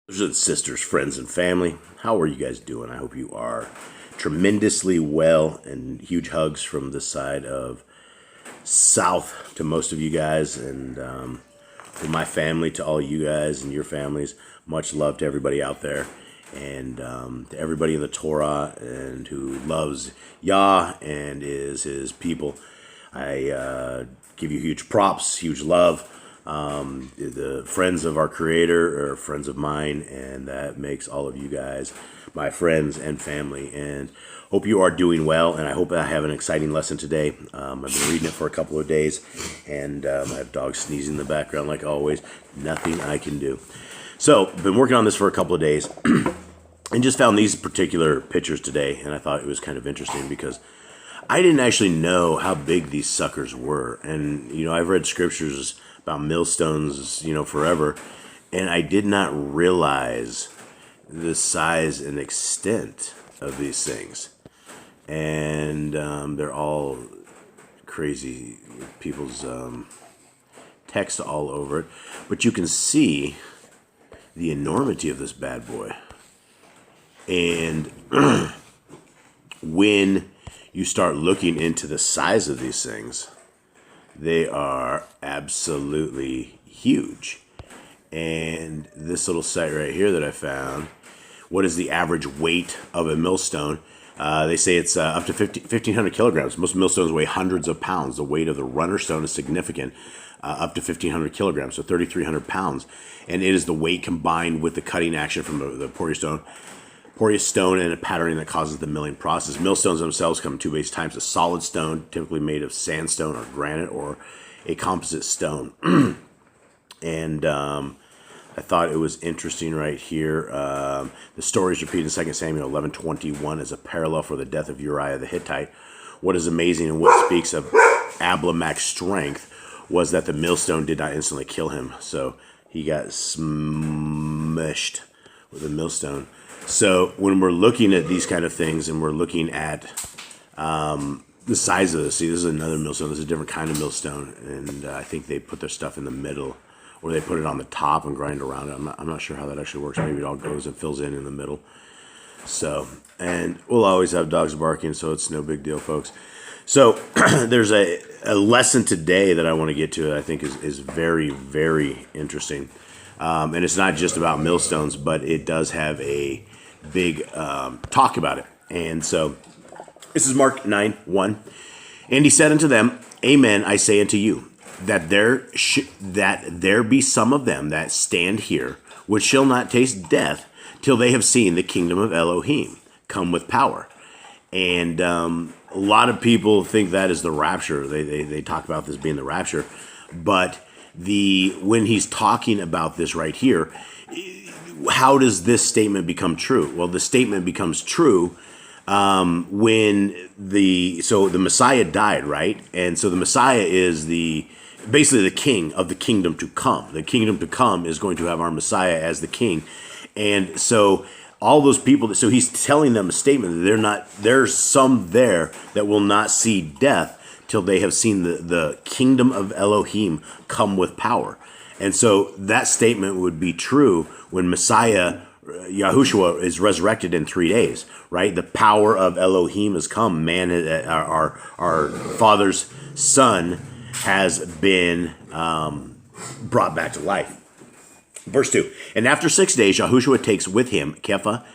Brothers and sisters, friends and family, how are you guys doing? I hope you are tremendously well, and huge hugs from this side of South to most of you guys, and from my family to all you guys and your families. Much love to everybody out there, and to everybody in the Torah and who loves Yah and is his people. I give you huge props, huge love. The friends of our Creator are friends of mine, and that makes all of you guys my friends and family. And hope you are doing well, and I hope I have an exciting lesson today. I've been reading it for a couple of days, and I have dogs sneezing in the background like always. Nothing I can do. So, I've been working on this for a couple of days, and just found these particular pictures today, and I thought it was kind of interesting because I didn't actually know how big these suckers were. And, I've read scriptures about millstones, forever, and I did not realize the size and extent of these things. And they're all crazy with people's text all over it. But you can see the enormity of this bad boy. And when you start looking into the size of these things, they are absolutely huge. And this little site right here that I found, what is the average weight of a millstone? They say it's up to 1,500 kilograms. Most millstones weigh hundreds of pounds. The weight of the runner stone is significant, up to 1,500 kilograms, so 3,300 pounds. And it is the weight combined with the cutting action from the porous stone and a patterning that causes the milling process. Millstones themselves come in two base types: a solid stone, typically made of sandstone or granite, or a composite stone. And I thought it was interesting right here. The story is repeated in 2 Samuel 11:21 as a parallel for the death of Uriah the Hittite. What is amazing and what speaks of Abimelech's strength was that the millstone did not instantly kill him. So he got smushed with a millstone. So when we're looking at these kind of things and we're looking at the size of this, see, this is another millstone. This is a different kind of millstone, and I think they put their stuff in the middle, or they put it on the top and grind around it. I'm not sure how that actually works. Maybe it all goes and fills in the middle. So, and we'll always have dogs barking, so it's no big deal, folks. So there's a lesson today that I want to get to that I think is very, very interesting. And it's not just about millstones, but it does have a big talk about it. And so this is Mark 9:1. And he said unto them, Amen, I say unto you, that there be some of them that stand here, which shall not taste death till they have seen the kingdom of Elohim come with power. And a lot of people think that is the rapture. They talk about this being the rapture. But when he's talking about this right here, how does this statement become true? Well, the statement becomes true when the Messiah died, right? And so the Messiah is basically the king of the kingdom to come. The kingdom to come is going to have our Messiah as the king. And so all those people, so he's telling them a statement that there's some there that will not see death till they have seen the kingdom of Elohim come with power. And so that statement would be true when Messiah, YAHUSHUA, is resurrected in 3 days, right? The power of Elohim has come. Man, our Father's Son has been brought back to life. Verse 2, and after 6 days, YAHUSHUA takes with him Kepha,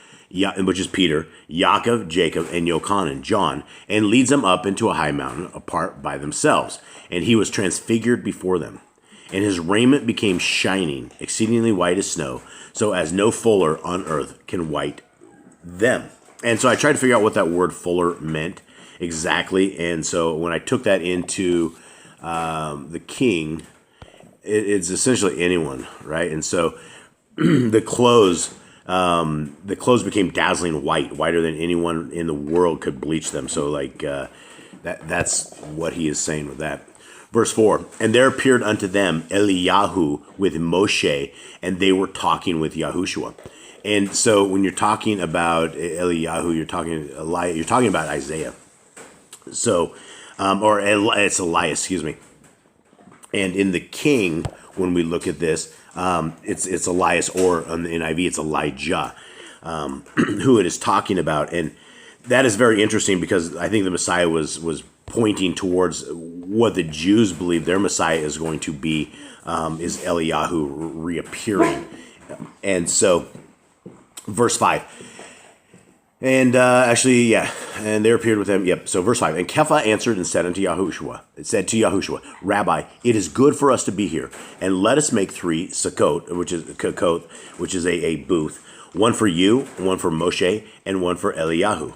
which is Peter, Yaakov, Jacob, and Yochanan, John, and leads them up into a high mountain apart by themselves. And he was transfigured before them. And his raiment became shining, exceedingly white as snow, so as no fuller on earth can white them. And so I tried to figure out what that word fuller meant exactly. And so when I took that into the king, it's essentially anyone, right? And so the clothes became dazzling white, whiter than anyone in the world could bleach them. So that's what he is saying with that. Verse 4, and there appeared unto them Eliyahu with Moshe, and they were talking with YAHUSHUA. And so when you're talking about Eliyahu, you're talking about Isaiah. So, it's Elias, excuse me. And in the king, when we look at this. It's Elias, or in the NIV, it's Elijah, who it is talking about. And that is very interesting because I think the Messiah was pointing towards what the Jews believe their Messiah is going to be, is Eliyahu reappearing. And so, verse 5. And and there appeared with them. Yep. So verse 5. And Kepha answered and said unto Yahushua, it said to Yahushua, Rabbi, it is good for us to be here, and let us make 3 sukkot, which is a booth, one for you, one for Moshe, and one for Eliyahu.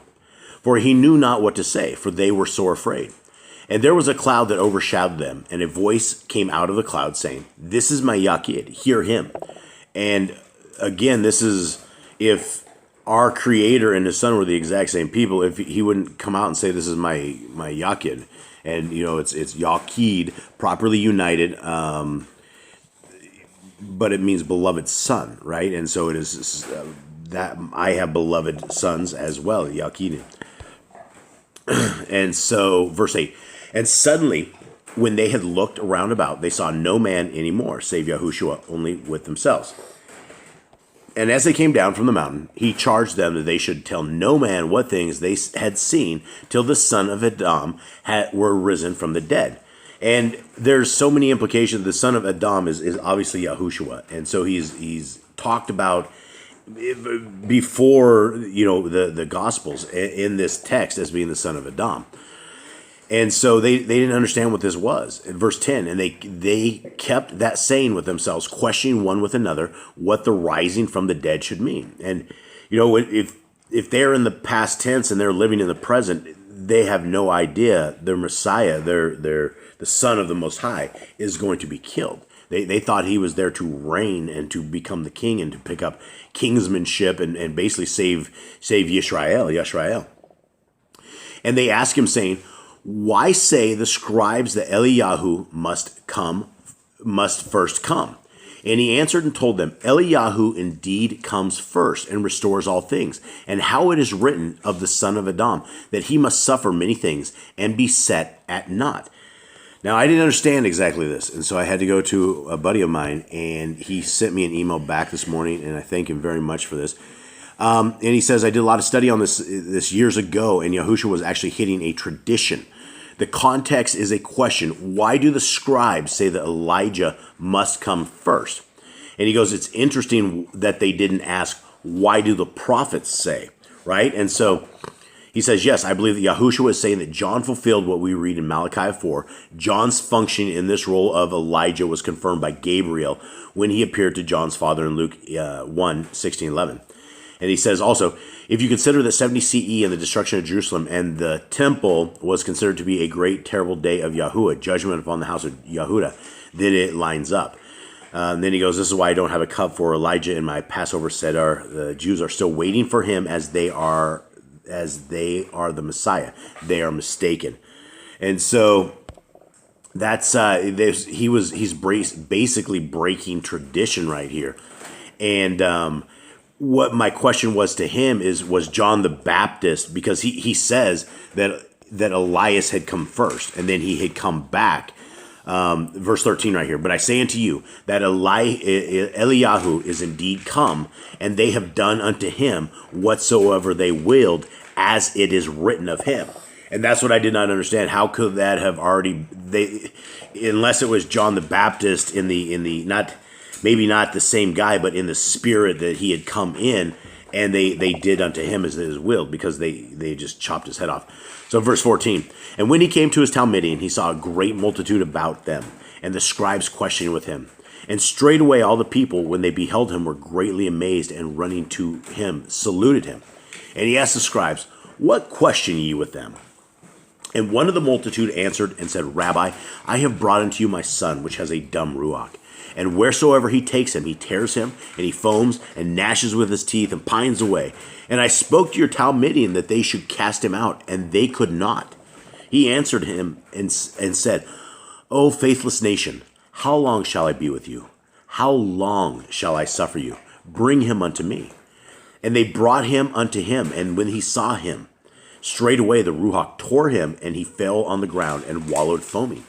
For he knew not what to say, for they were sore afraid. And there was a cloud that overshadowed them, and a voice came out of the cloud saying, This is my Yaqid, hear him. And again, this is, if our Creator and His Son were the exact same people, if He wouldn't come out and say, "This is my Yaqid," and it's Yaqid, properly united, but it means beloved son, right? And so it is that I have beloved sons as well, Yaqid. And so verse 8, and suddenly, when they had looked around about, they saw no man any more, save Yahushua, only with themselves. And as they came down from the mountain, he charged them that they should tell no man what things they had seen till the son of Adam were risen from the dead. And there's so many implications. The son of Adam is obviously Yahushua. And so he's talked about before, the Gospels in this text as being the son of Adam. And so they didn't understand what this was. In verse 10, and they kept that saying with themselves, questioning one with another what the rising from the dead should mean. And, if they're in the past tense and they're living in the present, they have no idea their Messiah, the Son of the Most High, is going to be killed. They thought he was there to reign and to become the king and to pick up kingsmanship and basically save Yisrael. And they ask him, saying, Why say the scribes that Eliyahu must first come? And he answered and told them, Eliyahu indeed comes first and restores all things. And how it is written of the son of Adam, that he must suffer many things and be set at naught. Now, I didn't understand exactly this, and so I had to go to a buddy of mine, and he sent me an email back this morning, and I thank him very much for this. And he says, I did a lot of study on this years ago, and Yahushua was actually hitting a tradition. The context is a question. Why do the scribes say that Elijah must come first? And he goes, it's interesting that they didn't ask, why do the prophets say, right? And so he says, yes, I believe that Yahushua is saying that John fulfilled what we read in Malachi 4. John's function in this role of Elijah was confirmed by Gabriel when he appeared to John's father in Luke 1, 16, 11. And he says also, if you consider that 70 CE and the destruction of Jerusalem and the temple was considered to be a great, terrible day of Yahuwah, judgment upon the house of Yahudah, then it lines up. And then he goes, this is why I don't have a cup for Elijah in my Passover Seder. The Jews are still waiting for him as they are the Messiah. They are mistaken. And so that's he's basically breaking tradition right here. And what my question was to him was John the Baptist, because he says that Elias had come first and then he had come back. Verse 13 right here. But I say unto you that Eliyahu is indeed come, and they have done unto him whatsoever they willed, as it is written of him. And that's what I did not understand. How could that have already, unless it was John the Baptist in the not, maybe not the same guy, but in the spirit that he had come in, and they did unto him as it is willed, because they just chopped his head off. So verse 14, and when he came to his Talmudim, he saw a great multitude about them, and the scribes questioning with him. And straightway all the people, when they beheld him, were greatly amazed, and running to him, saluted him. And he asked the scribes, what question ye with them? And one of the multitude answered and said, Rabbi, I have brought unto you my son, which has a dumb ruach. And wheresoever he takes him, he tears him, and he foams, and gnashes with his teeth, and pines away. And I spoke to your Talmudim that they should cast him out, and they could not. He answered him and said, O faithless nation, how long shall I be with you? How long shall I suffer you? Bring him unto me. And they brought him unto him, and when he saw him, straightway the ruach tore him, and he fell on the ground and wallowed foaming.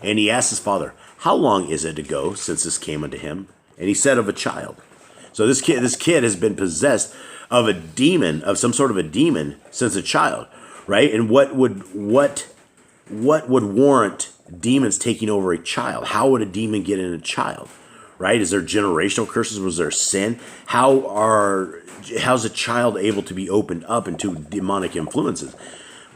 And he asked his father, how long is it ago since this came unto him? And he said, of a child. So this kid has been possessed of a demon, of some sort of a demon, since a child, right? And what would warrant demons taking over a child? How would a demon get in a child, right? Is there generational curses? Was there sin? How's a child able to be opened up into demonic influences?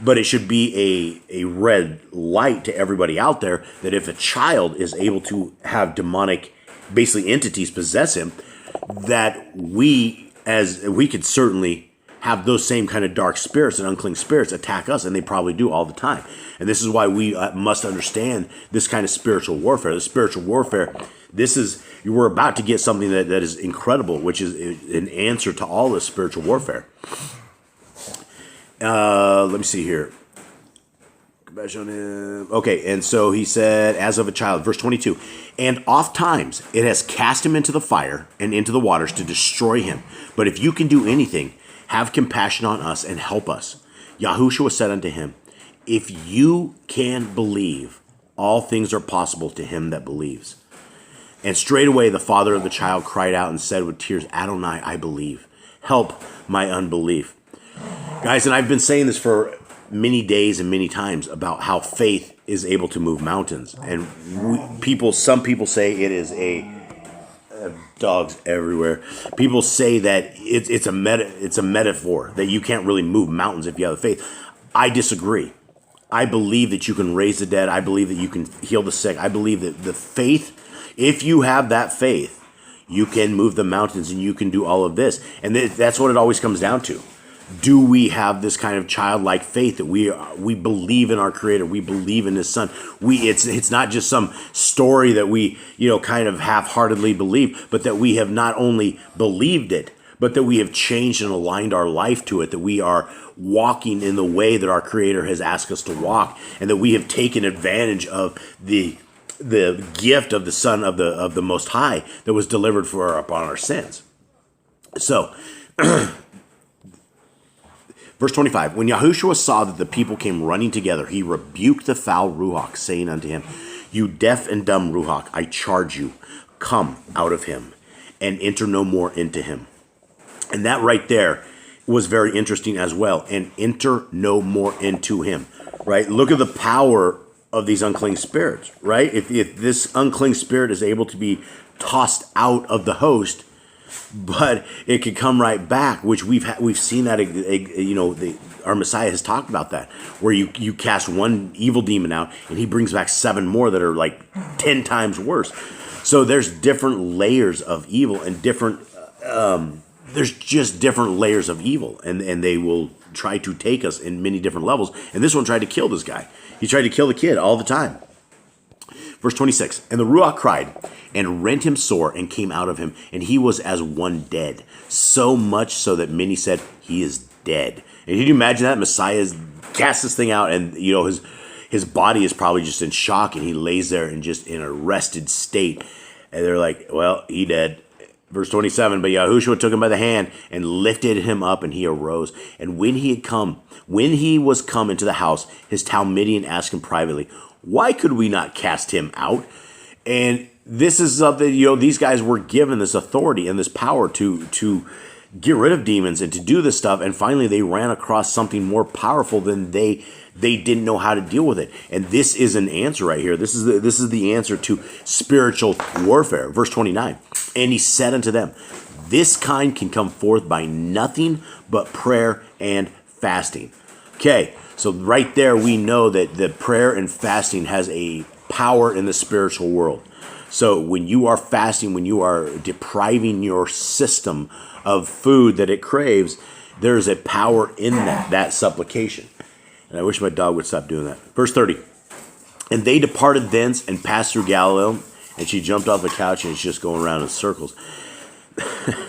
But it should be a red light to everybody out there that if a child is able to have demonic, basically entities possess him, that we could certainly have those same kind of dark spirits and unclean spirits attack us, and they probably do all the time. And this is why we must understand this kind of spiritual warfare. The spiritual warfare, we're about to get something that is incredible, which is an answer to all this spiritual warfare. Let me see here. Okay, and so he said, as of a child, verse 22, and oft times it has cast him into the fire and into the waters to destroy him. But if you can do anything, have compassion on us and help us. YAHUSHUA said unto him, if you can believe, all things are possible to him that believes. And straightway the father of the child cried out and said with tears, Adonai, I believe. Help my unbelief. Guys, and I've been saying this for many days and many times about how faith is able to move mountains. And some people say it is dogs everywhere. People say that it's a metaphor, that you can't really move mountains if you have faith. I disagree. I believe that you can raise the dead. I believe that you can heal the sick. I believe that the faith, if you have that faith, you can move the mountains and you can do all of this. And that's what it always comes down to. Do we have this kind of childlike faith that we believe in our Creator, we believe in His Son? It's not just some story that we kind of half-heartedly believe, but that we have not only believed it, but that we have changed and aligned our life to it, that we are walking in the way that our Creator has asked us to walk, and that we have taken advantage of the gift of the Son of the Most High that was delivered upon our sins. So. Verse 25, when YAHUSHUA saw that the people came running together, he rebuked the foul Ruach, saying unto him, you deaf and dumb Ruach, I charge you, come out of him, and enter no more into him. And that right there was very interesting as well, and enter no more into him, right? Look at the power of these unclean spirits, right? If this unclean spirit is able to be tossed out of the host, but it could come right back, which we've seen that, our Messiah has talked about that, where you cast one evil demon out and he brings back 7 more that are like 10 times worse. So there's different layers of evil and there's just different layers of evil, and they will try to take us in many different levels. And this one tried to kill this guy. He tried to kill the kid all the time. Verse 26, and the Ruach cried and rent him sore and came out of him, and he was as one dead, so much so that many said, he is dead. And can you imagine that? Messiah casts this thing out, and his body is probably just in shock, and he lays there in just in a rested state. And they're like, well, he dead. Verse 27, but YAHUSHUA took him by the hand and lifted him up, and he arose. And when he was come into the house, his Talmudian asked him privately, why could we not cast him out? And this is something, these guys were given this authority and this power to get rid of demons and to do this stuff. And finally, they ran across something more powerful than they didn't know how to deal with it. And this is an answer right here. This is the answer to spiritual warfare. Verse 29, and he said unto them, this kind can come forth by nothing but prayer and fasting. Okay. So right there, we know that the prayer and fasting has a power in the spiritual world. So when you are fasting, when you are depriving your system of food that it craves, there's a power in that supplication. And I wish my dog would stop doing that. Verse 30, and they departed thence and passed through Galilee, and she jumped off the couch and is just going around in circles.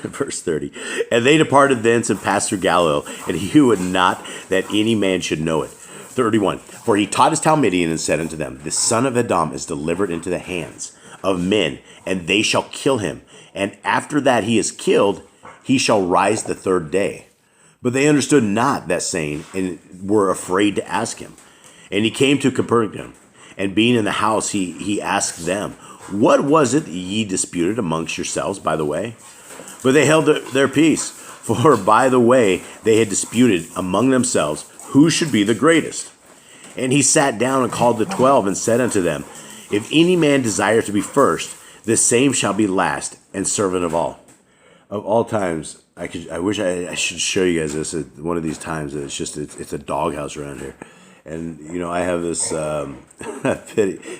Verse 30, and they departed thence and passed through Galilee, and he would not that any man should know it. 31, for he taught his Talmudian and said unto them, the son of Edom is delivered into the hands of men, and they shall kill him. And after that he is killed, he shall rise the 3rd day. But they understood not that saying, and were afraid to ask him. And he came to Capernaum. And being in the house, he asked them, what was it that ye disputed amongst yourselves by the way? But they held their peace, for by the way they had disputed among themselves who should be the greatest. And he sat down and called the 12 and said unto them, if any man desire to be first, the same shall be last and servant of all. Of all times, I wish I should show you guys this at one of these times. It's a doghouse around here. And, you know, I have this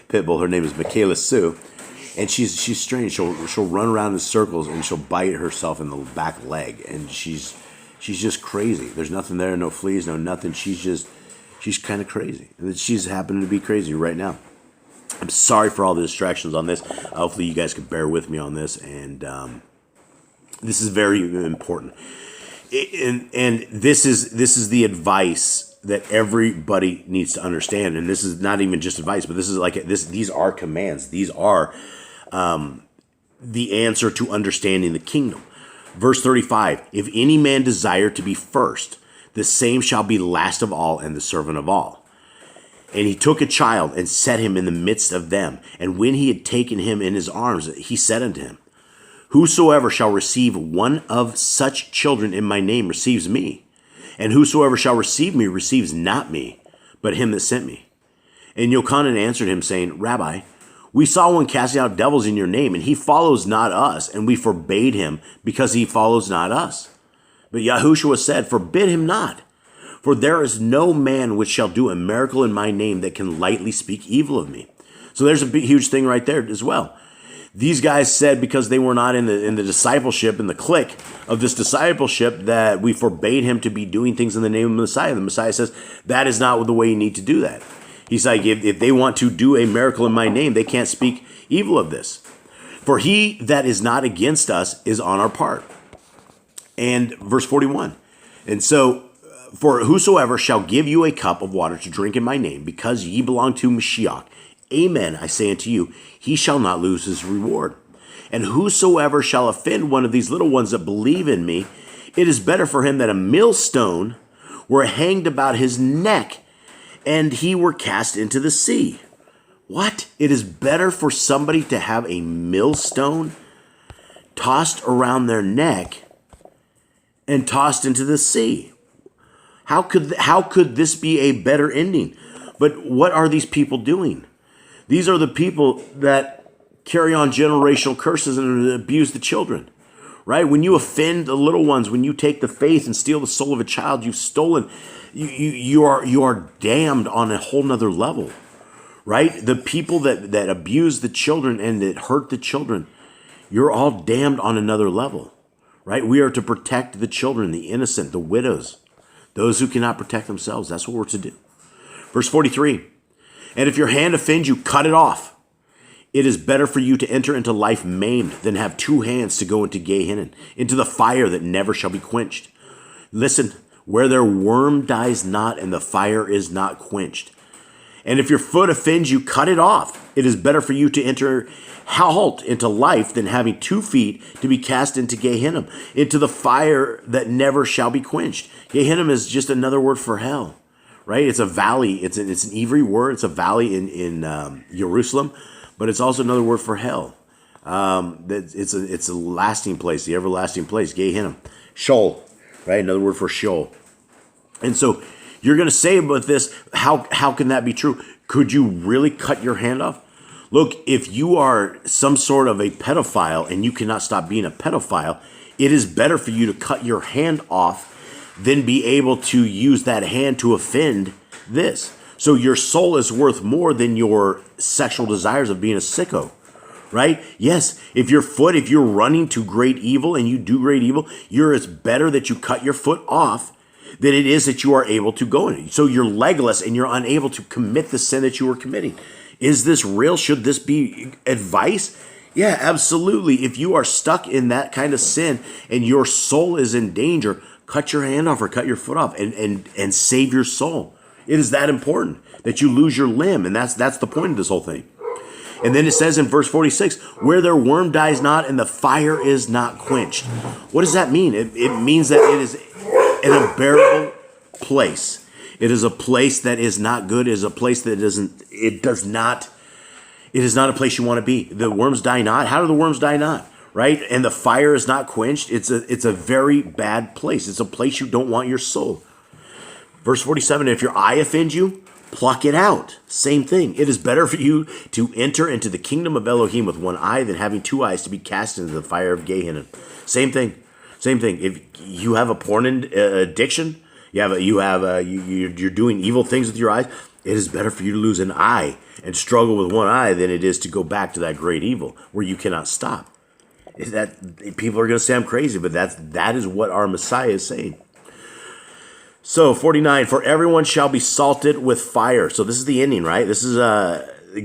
pit bull. Her name is Michaela Sue. And she's strange. She'll run around in circles and she'll bite herself in the back leg. And she's just crazy. There's nothing there, no fleas, no nothing. She's kind of crazy. And she's happening to be crazy right now. I'm sorry for all the distractions on this. Hopefully you guys can bear with me on this. And this is very important. And this is the advice that everybody needs to understand. And this is not even just advice, but this is like this. These are commands. These are the answer to understanding the kingdom. Verse 35, if any man desire to be first, the same shall be last of all and the servant of all. And he took a child and set him in the midst of them. And when he had taken him in his arms, he said unto him, whosoever shall receive one of such children in my name receives me. And whosoever shall receive me receives not me, but him that sent me. And Yochanan answered him, saying, Rabbi, we saw one casting out devils in your name, and he follows not us, and we forbade him, because he follows not us. But YAHUSHUA said, forbid him not. For there is no man which shall do a miracle in my name that can lightly speak evil of me. So there's a big, huge thing right there as well. These guys said because they were not in the discipleship, in the clique of this discipleship, that we forbade him to be doing things in the name of the Messiah. The Messiah says that is not the way you need to do that. He's like, if they want to do a miracle in my name, they can't speak evil of this. For he that is not against us is on our part. And verse 41. And so, for whosoever shall give you a cup of water to drink in my name, because ye belong to Mashiach, amen, I say unto you, he shall not lose his reward. And whosoever shall offend one of these little ones that believe in me, it is better for him that a millstone were hanged about his neck, and he were cast into the sea. What? It is better for somebody to have a millstone tossed around their neck and tossed into the sea. How could this be a better ending? But what are these people doing? These are the people that carry on generational curses and abuse the children, right? When you offend the little ones, when you take the faith and steal the soul of a child, you've stolen. You are damned on a whole nother level, right? The people that abuse the children and that hurt the children, you're all damned on another level, right? We are to protect the children, the innocent, the widows, those who cannot protect themselves. That's what we're to do. Verse 43, and if your hand offends you, cut it off. It is better for you to enter into life maimed than have two hands to go into Gehenna, into the fire that never shall be quenched. Listen, where their worm dies not and the fire is not quenched. And if your foot offends you, cut it off. It is better for you to enter into life than having 2 feet to be cast into Gehenna, into the fire that never shall be quenched. Gehenna is just another word for hell, right? It's a valley. It's an Ivri word. It's a valley in Jerusalem, but it's also another word for hell. It's a lasting place, the everlasting place, Gehenna. Sheol, right? Another word for Sheol. And so you're going to say about this, how can that be true? Could you really cut your hand off? Look, if you are some sort of a pedophile and you cannot stop being a pedophile, it is better for you to cut your hand off than be able to use that hand to offend this. So your soul is worth more than your sexual desires of being a sicko, right? Yes, if you're running to great evil and you do great evil, it's better that you cut your foot off than it is that you are able to go in. So you're legless and you're unable to commit the sin that you were committing. Is this real? Should this be advice? Yeah, absolutely. If you are stuck in that kind of sin and your soul is in danger, cut your hand off or cut your foot off and save your soul. It is that important that you lose your limb, and that's the point of this whole thing. And then it says in verse 46, where their worm dies not and the fire is not quenched. What does that mean? It means that it is an unbearable place. It is a place that is not good. It is a place that it is not a place you want to be. The worms die not. How do the worms die not? Right? And the fire is not quenched. It's a very bad place. It's a place you don't want your soul. Verse 47, if your eye offends you, pluck it out. Same thing. It is better for you to enter into the kingdom of Elohim with one eye than having two eyes to be cast into the fire of Gehenna. Same thing. Same thing. If you have a porn addiction, you're doing evil things with your eyes, it is better for you to lose an eye and struggle with one eye than it is to go back to that great evil where you cannot stop. That people are going to say I'm crazy, but that is what our Messiah is saying. So 49, for everyone shall be salted with fire. So this is the ending, right? This is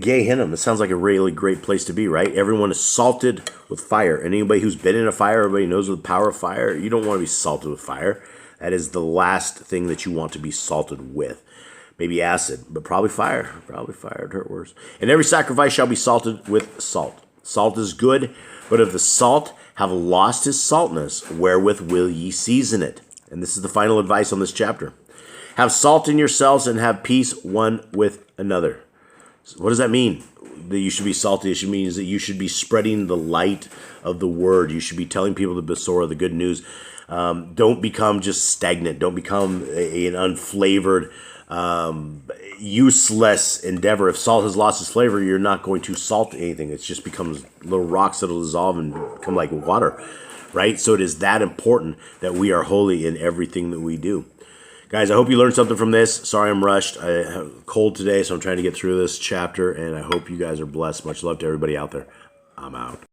Gehenna. It sounds like a really great place to be, right? Everyone is salted with fire. And anybody who's been in a fire, everybody knows the power of fire. You don't want to be salted with fire. That is the last thing that you want to be salted with. Maybe acid, but probably fire. Probably fire would hurt worse. And every sacrifice shall be salted with salt. Salt is good, but if the salt have lost his saltness, wherewith will ye season it? And this is the final advice on this chapter. Have salt in yourselves and have peace one with another. So what does that mean? That you should be salty. It means that you should be spreading the light of the word. You should be telling people the Besorah, the good news. Don't become just stagnant. Don't become an unflavored, useless endeavor. If salt has lost its flavor, you're not going to salt anything. It just becomes little rocks that'll dissolve and become like water, right? So it is that important that we are holy in everything that we do. Guys, I hope you learned something from this. Sorry I'm rushed. I have a cold today, so I'm trying to get through this chapter, and I hope you guys are blessed. Much love to everybody out there. I'm out.